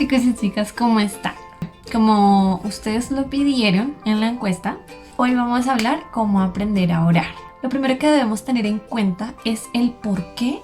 chicos y chicas, ¿cómo están? Como ustedes lo pidieron en la encuesta, hoy vamos a hablar cómo aprender a orar. Lo primero que debemos tener en cuenta es el por qué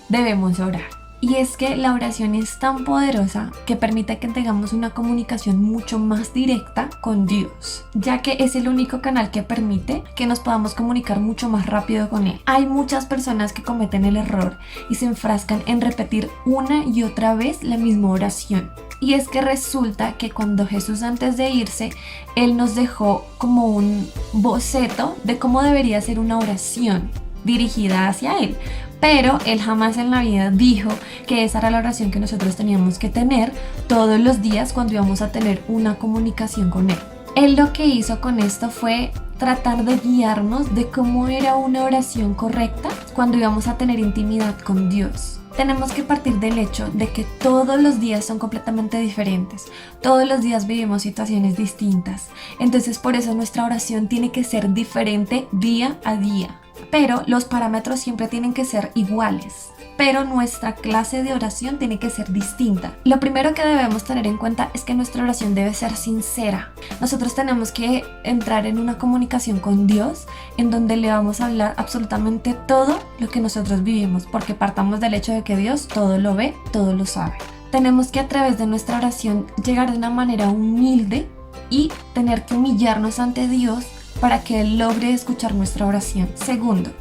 debemos orar. Y es que la oración es tan poderosa que permite que tengamos una comunicación mucho más directa con Dios, ya que es el único canal que permite que nos podamos comunicar mucho más rápido con Él. Hay muchas personas que cometen el error y se enfrascan en repetir una y otra vez la misma oración. Y es que resulta que cuando Jesús antes de irse, Él nos dejó como un boceto de cómo debería ser una oración dirigida hacia Él. Pero Él jamás en la vida dijo que esa era la oración que nosotros teníamos que tener todos los días cuando íbamos a tener una comunicación con Él. Él lo que hizo con esto fue tratar de guiarnos de cómo era una oración correcta cuando íbamos a tener intimidad con Dios. Tenemos que partir del hecho de que todos los días son completamente diferentes. Todos los días vivimos situaciones distintas. Entonces por eso nuestra oración tiene que ser diferente día a día. Pero los parámetros siempre tienen que ser iguales. Pero nuestra clase de oración tiene que ser distinta. Lo primero que debemos tener en cuenta es que nuestra oración debe ser sincera. Nosotros tenemos que entrar en una comunicación con Dios en donde le vamos a hablar absolutamente todo lo que nosotros vivimos, porque partamos del hecho de que Dios todo lo ve, todo lo sabe. Tenemos que a través de nuestra oración llegar de una manera humilde y tener que humillarnos ante Dios para que Él logre escuchar nuestra oración. Segundo,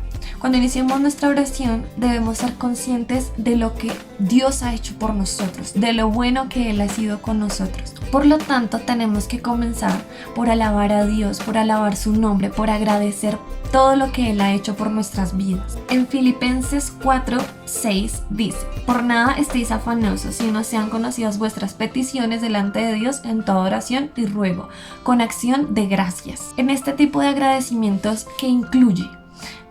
cuando iniciemos nuestra oración debemos ser conscientes de lo que Dios ha hecho por nosotros, de lo bueno que Él ha sido con nosotros. Por lo tanto, tenemos que comenzar por alabar a Dios, por alabar su nombre, por agradecer todo lo que Él ha hecho por nuestras vidas. En Filipenses 4:6 dice: por nada estéis afanosos, sino sean conocidas vuestras peticiones delante de Dios en toda oración y ruego, con acción de gracias. En este tipo de agradecimientos, ¿qué incluye?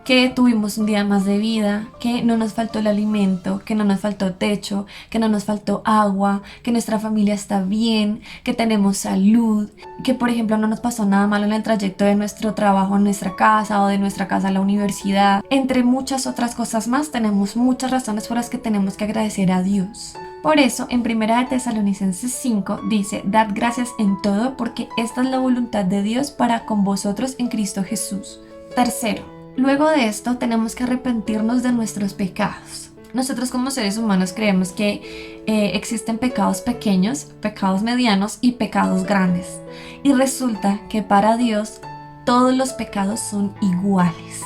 Que tuvimos un día más de vida, que no nos faltó el alimento, que no nos faltó techo, que no nos faltó agua, que nuestra familia está bien, que tenemos salud, que por ejemplo no nos pasó nada malo en el trayecto de nuestro trabajo a nuestra casa o de nuestra casa a la universidad. Entre muchas otras cosas más, tenemos muchas razones por las que tenemos que agradecer a Dios. Por eso, en 1 Tesalonicenses 5 dice: dad gracias en todo, porque esta es la voluntad de Dios para con vosotros en Cristo Jesús. Tercero, luego de esto tenemos que arrepentirnos de nuestros pecados. Nosotros como seres humanos creemos que existen pecados pequeños, pecados medianos y pecados grandes. Y resulta que para Dios todos los pecados son iguales.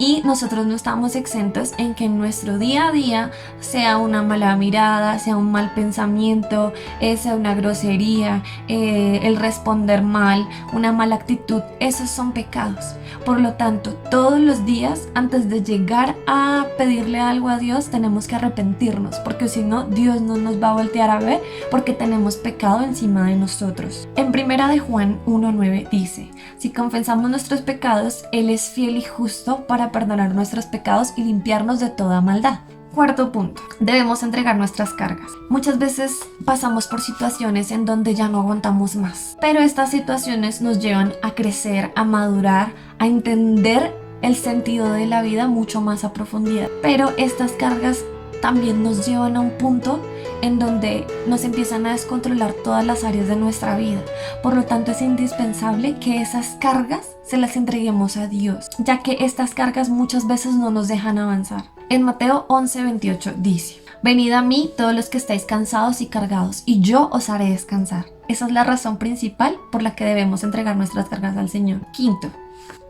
Y nosotros no estamos exentos en que en nuestro día a día sea una mala mirada, sea un mal pensamiento, sea una grosería, el responder mal, una mala actitud. Esos son pecados. Por lo tanto, todos los días antes de llegar a pedirle algo a Dios tenemos que arrepentirnos, porque si no, Dios no nos va a voltear a ver porque tenemos pecado encima de nosotros. En 1 Juan 1:9 dice: si confesamos nuestros pecados, Él es fiel y justo para perdonar nuestros pecados y limpiarnos de toda maldad. Cuarto punto, debemos entregar nuestras cargas. Muchas veces pasamos por situaciones en donde ya no aguantamos más, pero estas situaciones nos llevan a crecer, a madurar, a entender el sentido de la vida mucho más a profundidad. Pero estas cargas también nos llevan a un punto en donde nos empiezan a descontrolar todas las áreas de nuestra vida. Por lo tanto, es indispensable que esas cargas se las entreguemos a Dios, ya que estas cargas muchas veces no nos dejan avanzar. En Mateo 11:28 dice: venid a mí todos los que estáis cansados y cargados, y yo os haré descansar. Esa es la razón principal por la que debemos entregar nuestras cargas al Señor. Quinto,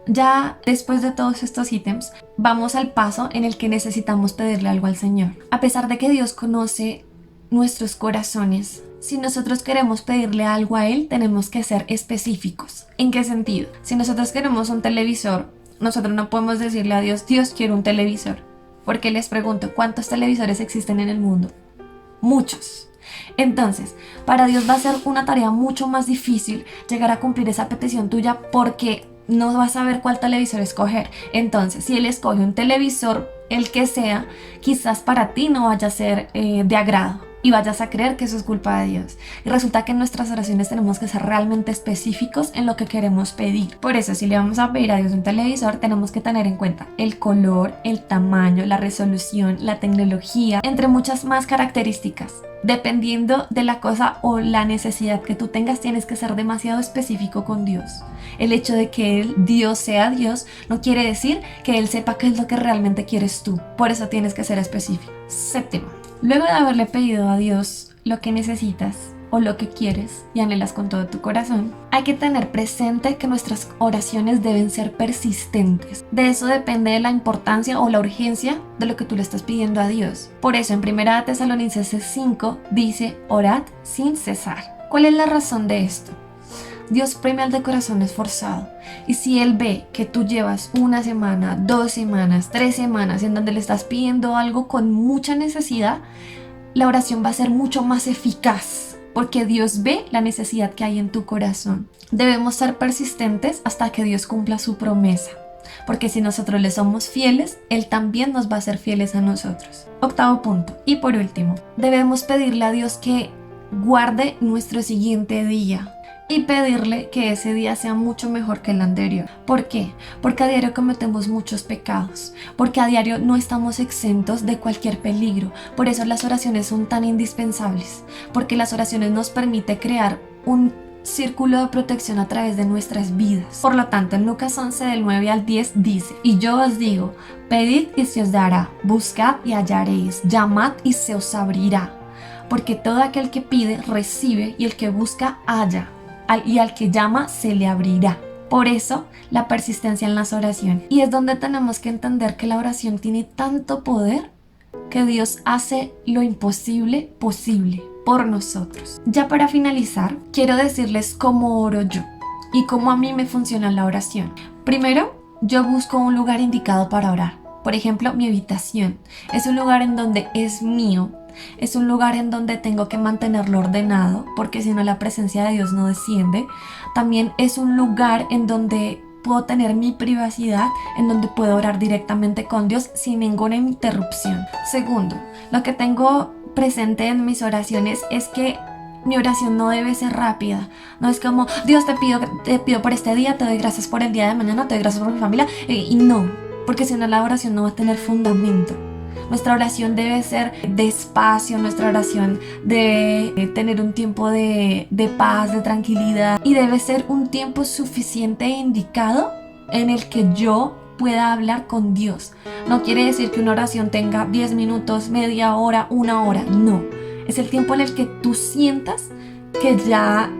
ya después de todos estos ítems, vamos al paso en el que necesitamos pedirle algo al Señor. A pesar de que Dios conoce nuestros corazones, si nosotros queremos pedirle algo a Él, tenemos que ser específicos. ¿En qué sentido? Si nosotros queremos un televisor, nosotros no podemos decirle a Dios: Dios, quiero un televisor. Porque les pregunto, ¿cuántos televisores existen en el mundo? Muchos. Entonces, para Dios va a ser una tarea mucho más difícil llegar a cumplir esa petición tuya, porque no vas a saber cuál televisor escoger. Entonces, si Él escoge un televisor, el que sea, quizás para ti no vaya a ser de agrado. y vayas a creer que eso es culpa de Dios. Y resulta que en nuestras oraciones tenemos que ser realmente específicos en lo que queremos pedir. Por eso, si le vamos a pedir a Dios un televisor, tenemos que tener en cuenta el color, el tamaño, la resolución, la tecnología, entre muchas más características. Dependiendo de la cosa o la necesidad que tú tengas, tienes que ser demasiado específico con Dios. El hecho de que Dios sea Dios no quiere decir que Él sepa qué es lo que realmente quieres tú. Por eso tienes que ser específico. Séptimo, luego de haberle pedido a Dios lo que necesitas o lo que quieres y anhelas con todo tu corazón, hay que tener presente que nuestras oraciones deben ser persistentes. De eso depende de la importancia o la urgencia de lo que tú le estás pidiendo a Dios. Por eso en 1 Tesalonicenses 5 dice, orad sin cesar. ¿Cuál es la razón de esto? Dios premia al de corazón esforzado, y si Él ve que tú llevas 1 semana, 2 semanas, 3 semanas en donde le estás pidiendo algo con mucha necesidad, la oración va a ser mucho más eficaz, porque Dios ve la necesidad que hay en tu corazón. Debemos ser persistentes hasta que Dios cumpla su promesa, porque si nosotros le somos fieles, Él también nos va a ser fieles a nosotros. Octavo punto, y por último, debemos pedirle a Dios que guarde nuestro siguiente día y pedirle que ese día sea mucho mejor que el anterior. ¿Por qué? Porque a diario cometemos muchos pecados, porque a diario no estamos exentos de cualquier peligro. Por eso las oraciones son tan indispensables, porque las oraciones nos permiten crear un círculo de protección a través de nuestras vidas. Por lo tanto, en Lucas 11 del 9 al 10 dice, y yo os digo, pedid y se os dará, buscad y hallaréis, llamad y se os abrirá, porque todo aquel que pide recibe, y el que busca halla, y al que llama se le abrirá. Por eso la persistencia en las oraciones. Y es donde tenemos que entender que la oración tiene tanto poder que Dios hace lo imposible posible por nosotros. Ya para finalizar, quiero decirles cómo oro yo y cómo a mí me funciona la oración. Primero, yo busco un lugar indicado para orar. Por ejemplo, mi habitación es un lugar en donde es mío. Es un lugar en donde tengo que mantenerlo ordenado, porque si no la presencia de Dios no desciende. También es un lugar en donde puedo tener mi privacidad, en donde puedo orar directamente con Dios sin ninguna interrupción. Segundo, lo que tengo presente en mis oraciones es que mi oración no debe ser rápida. No es como, Dios te pido por este día, te doy gracias por el día de mañana, te doy gracias por mi familia, y no, porque si no la oración no va a tener fundamento. Nuestra oración debe ser despacio, nuestra oración debe tener un tiempo de paz, de tranquilidad, y debe ser un tiempo suficiente e indicado en el que yo pueda hablar con Dios. No quiere decir que una oración tenga 10 minutos, media hora, 1 hora, no. Es el tiempo en el que tú sientas que ya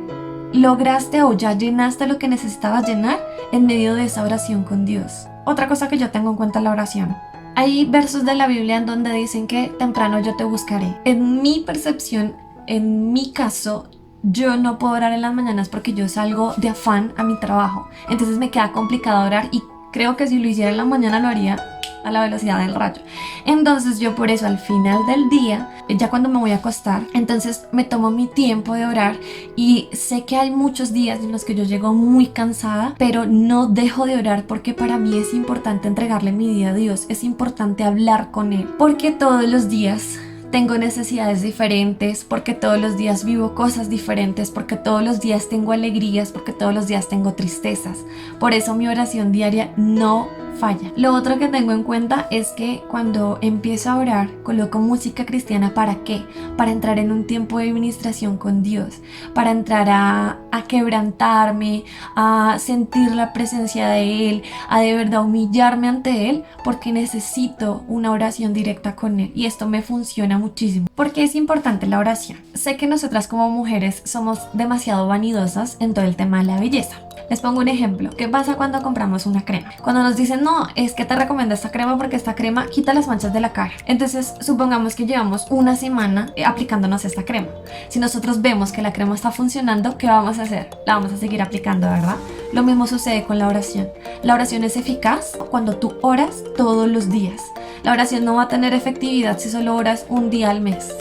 lograste o ya llenaste lo que necesitabas llenar en medio de esa oración con Dios. Otra cosa que yo tengo en cuenta en la oración. Hay versos de la Biblia en donde dicen que temprano yo te buscaré. En mi percepción, en mi caso, yo no puedo orar en las mañanas porque yo salgo de afán a mi trabajo. Entonces me queda complicado orar, y creo que si lo hiciera en la mañana lo haría a la velocidad del rayo. Entonces yo por eso al final del día, ya cuando me voy a acostar, entonces me tomo mi tiempo de orar, y sé que hay muchos días en los que yo llego muy cansada, pero no dejo de orar porque para mí es importante entregarle mi día a Dios, es importante hablar con Él, porque todos los días tengo necesidades diferentes, porque todos los días vivo cosas diferentes, porque todos los días tengo alegrías, porque todos los días tengo tristezas. Por eso mi oración diaria no falla. Lo otro que tengo en cuenta es que cuando empiezo a orar, coloco música cristiana. ¿Para qué? Para entrar en un tiempo de administración con Dios, para entrar a quebrantarme, a sentir la presencia de Él, a de verdad humillarme ante Él, porque necesito una oración directa con Él, y esto me funciona muchísimo. Porque es importante la oración. Sé que nosotras como mujeres somos demasiado vanidosas en todo el tema de la belleza. Les pongo un ejemplo. ¿Qué pasa cuando compramos una crema? Cuando nos dicen, no, es que te recomiendo esta crema porque esta crema quita las manchas de la cara. Entonces, supongamos que llevamos 1 semana aplicándonos esta crema. Si nosotros vemos que la crema está funcionando, ¿qué vamos a hacer? La vamos a seguir aplicando, ¿verdad? Lo mismo sucede con la oración. La oración es eficaz cuando tú oras todos los días. La oración no va a tener efectividad si solo oras un día al mes.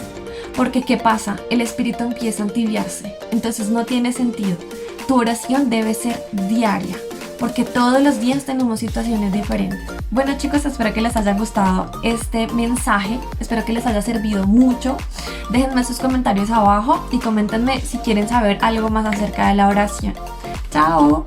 Porque, ¿qué pasa? El espíritu empieza a entibiarse. Entonces no tiene sentido. Tu oración debe ser diaria, porque todos los días tenemos situaciones diferentes. Bueno chicos, espero que les haya gustado este mensaje, espero que les haya servido mucho. Déjenme sus comentarios abajo y coméntenme si quieren saber algo más acerca de la oración. ¡Chao!